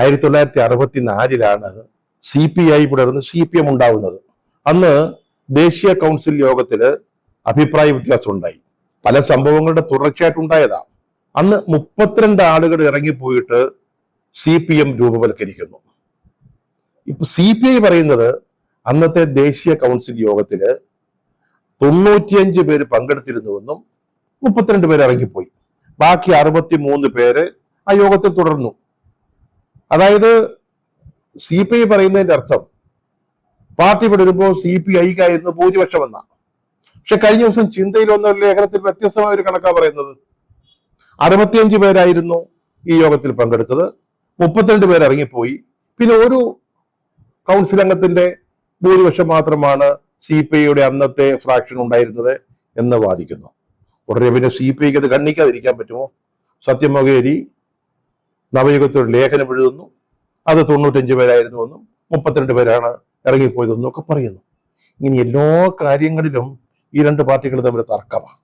1964 CPI പിളർന്ന് CPM ഉണ്ടാവുന്നത്. അന്ന് ദേശീയ കൗൺസിൽ യോഗത്തില് അഭിപ്രായ വ്യത്യാസം ഉണ്ടായി. പല സംഭവങ്ങളുടെ തുടർച്ചയായിട്ടുണ്ടായതാ. അന്ന് 32 ആളുകൾ ഇറങ്ങിപ്പോയിട്ട് CPM രൂപവൽക്കരിക്കുന്നു. ഇപ്പൊ CPI പറയുന്നത് അന്നത്തെ ദേശീയ കൗൺസിൽ യോഗത്തില് 95 പേര് പങ്കെടുത്തിരുന്നുവെന്നും 32 പേര് ഇറങ്ങിപ്പോയി. ബാക്കി 63 പേര് ആ യോഗത്തിൽ തുടർന്നു. അതായത് CPI പറയുന്നതിന്റെ അർത്ഥം പാർട്ടി വിടരുമ്പോൾ CPIക്കായിരുന്നു ഭൂരിപക്ഷം എന്ന. പക്ഷെ കഴിഞ്ഞ ദിവസം ചിന്തയിൽ വന്ന ഒരു ലേഖനത്തിൽ വ്യത്യസ്തമായ ഒരു കണക്കാ പറയുന്നത്. 65 പേരായിരുന്നു ഈ യോഗത്തിൽ പങ്കെടുത്തത്, 32 പേര് ഇറങ്ങിപ്പോയി. പിന്നെ ഒരു കൗൺസിൽ അംഗത്തിന്റെ ഭൂരിപക്ഷം മാത്രമാണ് CPIയുടെ അന്നത്തെ ഫ്രാക്ഷൻ ഉണ്ടായിരുന്നത് എന്ന് വാദിക്കുന്നു. ഉടനെ പിന്നെ CPIക്ക് അത് ഖണ്ഡിക്കാതിരിക്കാൻ പറ്റുമോ? സത്യമൊകേരി നവയുഗത്തിൽ ലേഖനം എഴുതുന്നു, അത് 95 പേരായിരുന്നുവെന്നും 32 പേരാണ് ഇറങ്ങിപ്പോയതെന്നും ഒക്കെ പറയുന്നു. ഇങ്ങനെ എല്ലാ കാര്യങ്ങളിലും ഈ രണ്ട് പാർട്ടികൾ തമ്മിൽ തർക്കമാണ്.